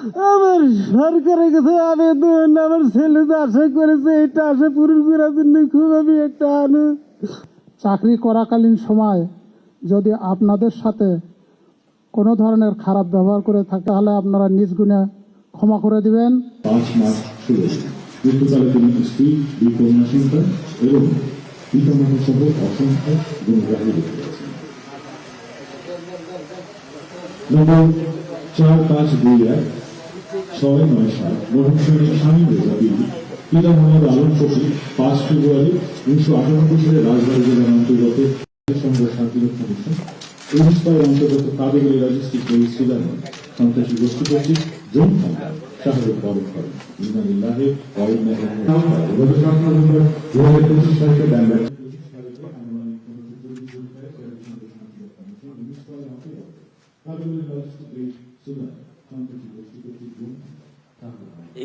আমার সরকারের কাছে আবেদন, আমার ছেলে যে আশা করেছে এটা আশা পূরণ করার জন্য খুব আমি একটা চাকরি করাকালীন সময় যদি আপনাদের সাথে কোনো ধরনের খারাপ ব্যবহার করে থাকে তাহলে আপনারা নিজ গুণে ক্ষমা করে দিবেন। 5 মাস শুভেচ্ছা। মৃত্যুকালে তিনি স্ত্রী, 2 কন্যা সন্তান এবং পিতামাতা সহ অসংখ্য গুণগ্রাহী ব্যক্তি আছেন। নম্বর 4521-697 মরহুম সৈনিক শামীম রেজা বিবি, পিতা মোহাম্মদ আলম ফকির, 5 ফেব্রুয়ারি 1998 সালে রাজবাড়ী জেলার অন্তর্গত সংঘ শান্তিরক্ষা মিশন উনিশপাড়ার অন্তর্গত কাদেগুলি লজিস্টিক সুদানে সন্ত্রাসী গোষ্ঠী কর্তৃক যৌন হামলায় শাহাদত বরণ করেন। ইন্নালিল্লাহি ওয়া ইন্না ইলাইহি রাজিউন। গত 7 নভেম্বর 2025 তারিখে ব্যাংক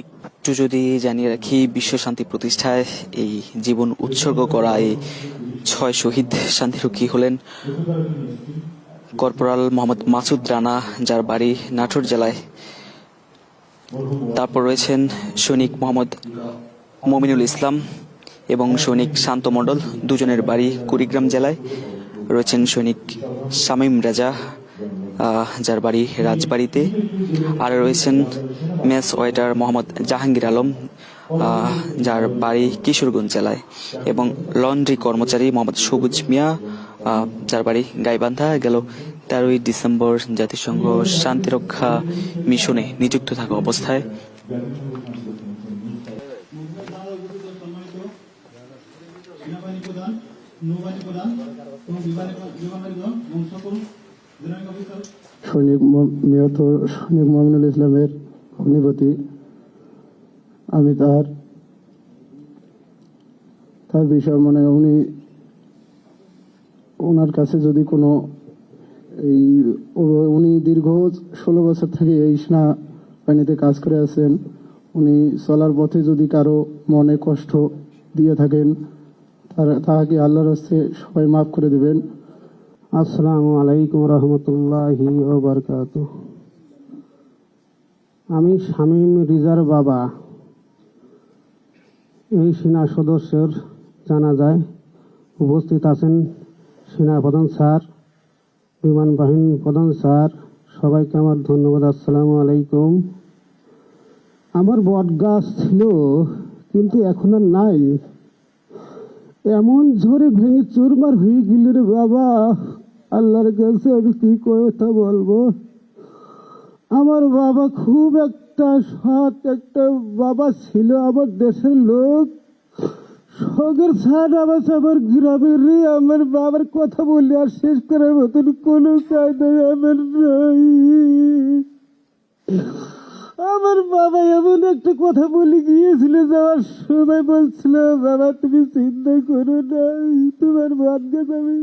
একটু যদি জানিয়ে রাখি, বিশ্ব শান্তি প্রতিষ্ঠায় এই জীবন উৎসর্গ করা এই 6 শহীদ শান্তিরক্ষী হলেন কর্পোরাল মোহাম্মদ মাসুদ রানা, যার বাড়ি নাটোর জেলায়। তারপর রয়েছেন সৈনিক মোহাম্মদ মমিনুল ইসলাম এবং সৈনিক শান্ত মণ্ডল, দুজনের বাড়ি কুড়িগ্রাম জেলায়। রয়েছেন সৈনিক শামীম রেজা, যার বাড়ি রাজবাড়িতে। আর রয়েছেন মেস ওয়েটার মোহাম্মদ জাহাঙ্গীর আলম, যার বাড়ি কিশোরগঞ্জ জেলায়। এবং লন্ড্রি কর্মচারী মোহাম্মদ সবুজ মিয়া, যার বাড়ি গাইবান্ধা। গেল 13ই ডিসেম্বর জাতিসংঘ শান্তিরক্ষা মিশনে নিযুক্ত থাকা অবস্থায় নিহত সৈনিক মমিনুল ইসলামের ভগ্নিপতি। আমি তার বিষয় ওনার কাছে যদি কোনো উনি দীর্ঘ 16 বছর থেকে এই সেনাবাহিনীতে কাজ করে আছেন। উনি চলার পথে যদি কারো মনে কষ্ট দিয়ে থাকেন তাহাকে আল্লাহর হস্তে সবাই মাফ করে দেবেন। আসসালামু আলাইকুম রহমতুল্লাহি ওয়া বারাকাতুহু। আমি শামীম রেজার বাবা। এই সেনা সদস্যের জানাজায় উপস্থিত আছেন সেনা প্রধান স্যার, বিমান বাহিনী প্রধান স্যার, সবাইকে আমার ধন্যবাদ। আসসালামু আলাইকুম। আমার বট গাছ ছিল কিন্তু এখন আর নাই। এমন ঝড়ে ভেঙে চুরমার হয়ে গেল রে বাবা, আল্লাহর কাছে আমি কি কথা বলবো। আমার বাবা খুব একটা সৎ একটা বাবা ছিল, আমার দেশের লোক, শখের ছাড় আমার গ্রামের রে। আমার বাবার কথা বললে আর শেষ করার মতন কোনো কায়দায় আমার নাই। আমার বাবা এমন একটা কথা বলে গিয়েছিল, যাওয়ার সময় বলছিল, বাবা তুমি চিন্তা করো না, তোমার ভাগ্যে আমি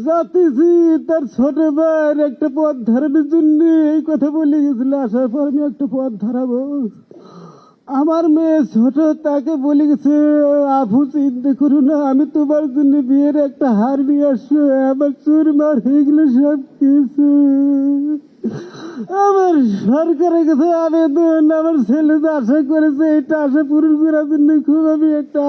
যাতেছি তার ছোট ভাইয়ের একটা পথ ধারণের জন্য এই কথা বলে গেছিল। আসার পর আমি একটা পথ ধারাবো। আমার মেয়ে ছোট, তাকে বলে গেছে, আপু চিন্তা করো না, আমি তোমার জন্য বিয়ের একটা হার নিয়ে আসবো। আমার চুরমার হয়ে গেল সব কিছু। আমার সরকারের কাছে আবেদন, আমার ছেলে যে আশা করেছে এটা আশা পূরণ করার জন্য খুব আমি একটা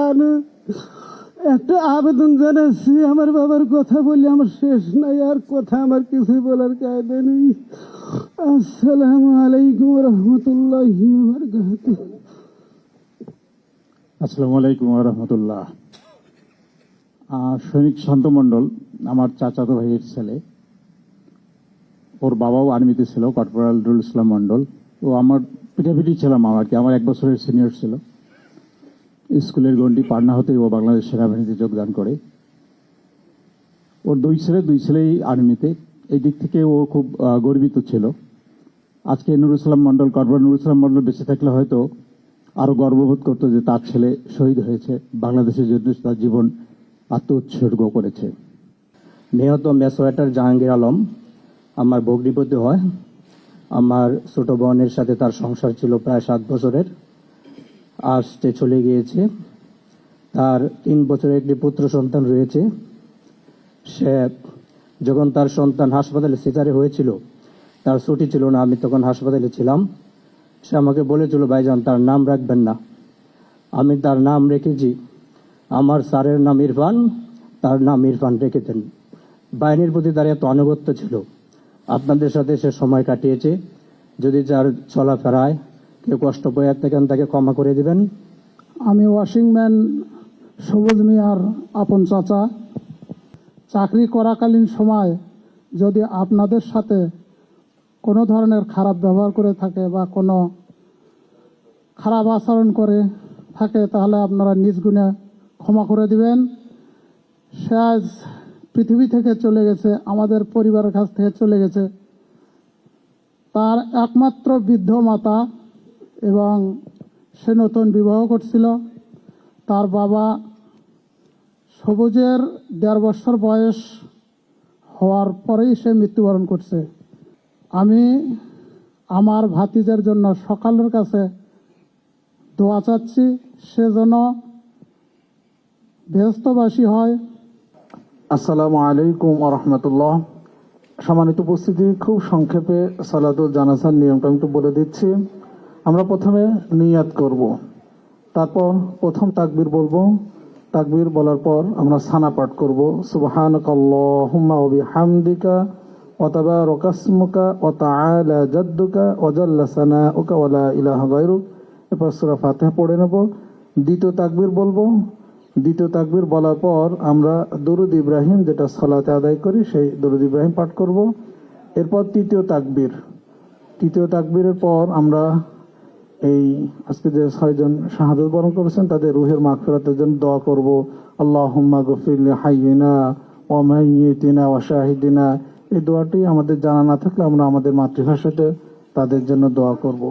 আবেদন জানাচ্ছি। আমার বাবার কথা বলি আমার শেষ নাই, আর কথা আমার কিছু বলার কায়দা নেই। আসসালামু আলাইকুম রহমতুল্লাহি ওয়া বারাকাতুহু। আসসালামু আলাইকুম ওয়া রাহমাতুল্লাহ। সৈনিক শান্ত মণ্ডল আমার চাচাতো ভাইয়ের ছেলে। ওর বাবাও আর্মিতে ছিল, কর্পোরাল রুল ইসলাম মণ্ডল। ও আমার পিঠাপিঠি ছিলাম, আমার 1 বছরের সিনিয়র ছিল। স্কুলের গণ্ডি পাটনা হতেই ও বাংলাদেশ সেনাবাহিনীতে যোগদান করে। ওর 2 ছেলেই আর্মিতে। এই দিক থেকে ও খুব গর্বিত ছিল। আজকে নুরুল ইসলাম মণ্ডল, কর্পোরাল নুরুল ইসলাম মণ্ডল বেঁচে থাকলে হয়তো আরো গর্ববোধ করতো যে তার ছেলে শহীদ হয়েছে, বাংলাদেশের জন্য তার জীবন আত্মোৎসর্গ করেছে। নিহত মেসওয়েটার জাহাঙ্গীর আলম আমার ভগ্নিপতি হয়। আমার ছোট বোনের সাথে তার সংসার ছিল প্রায় 7 বছরের, আজ সে চলে গিয়েছে। তার 3 বছরের একটি পুত্র সন্তান রয়েছে। সে যখন তার সন্তান হাসপাতালে সিজারে হয়েছিল, তার ছুটি ছিল না, আমি তখন হাসপাতালে ছিলাম। সে আমাকে বলেছিল, ভাইজান তার নাম রাখবেন না। আমি তার নাম রেখেছি, আমার স্যারের নাম ইরফান, তার নাম ইরফান রেখে দেন। বাহিনীর প্রতি তার এত আনুগত্য ছিল। আপনাদের সাথে সে সময় কাটিয়েছে। যদি যার চলাফেরায় কেউ কষ্ট পেয়ে থাকেন তাকে ক্ষমা করে দিবেন। আমি ওয়াশিংম্যান সবুজ মিয়ার আপন চাচা। চাকরি করাকালীন সময় যদি আপনাদের সাথে কোনো ধরনের খারাপ ব্যবহার করে থাকে বা কোনো খারাপ আচরণ করে থাকে, তাহলে আপনারা নিজ গুণে ক্ষমা করে দিবেন। সে আজ পৃথিবী থেকে চলে গেছে, আমাদের পরিবারের কাছ থেকে চলে গেছে। তার একমাত্র বৃদ্ধ মাতা এবং সে নতুন বিবাহ করছিল। তার বাবা সবুজের 1.5 বছর বয়স হওয়ার পরেই সে মৃত্যুবরণ করছে। আমি আমার ভাতিজার জন্য সকালের কাছে দোয়া চাচ্ছি, সে যেন বেহেশতবাসী হয়। আসসালামু আলাইকুম ওয়া রাহমাতুল্লাহ। সম্মানিত উপস্থিতি, খুব সংক্ষেপে সালাতুল জানাজার নিয়মটা একটু বলে দিচ্ছি। আমরা প্রথমে নিয়াত করব, তারপর প্রথম তাকবীর বলবো। তাকবীর বলার পর আমরা সানা পাঠ করব, সুবহানাকাল্লাহুম্মা ওয়া বিহামদিকা ওয়া তাবারাকা ইসমুকা ওয়া তাআলা জাদ্দুকা ওয়া জাল্লা সানাউকা ওয়া লা ইলাহা গায়রুক। এরপর সূরা ফাতিহা পড়ে নেব। দ্বিতীয় তাকবীর বলবো। দ্বিতীয় তাকবীর বলার পর আমরা দরুদ ইব্রাহিম, যেটা সালাতে আদায় করি, সেই দরুদ ইব্রাহিম পাঠ করব। এরপর তৃতীয় তাকবীর। তৃতীয় তাকবীরের পর আমরা এই আজকে যে 6 জন শাহাদাত বরণ করেছেন তাদের রুহের মাগফিরাতের জন্য দোয়া করব। আল্লাহুম্মা গফির লি হাইয়িনা ওয়া মাইয়িতিনা ওয়া শাহিদিনা। এই দোয়াটি আমাদের জানা না থাকলে আমরা আমাদের মাতৃভাষাতে তাদের জন্য দোয়া করব।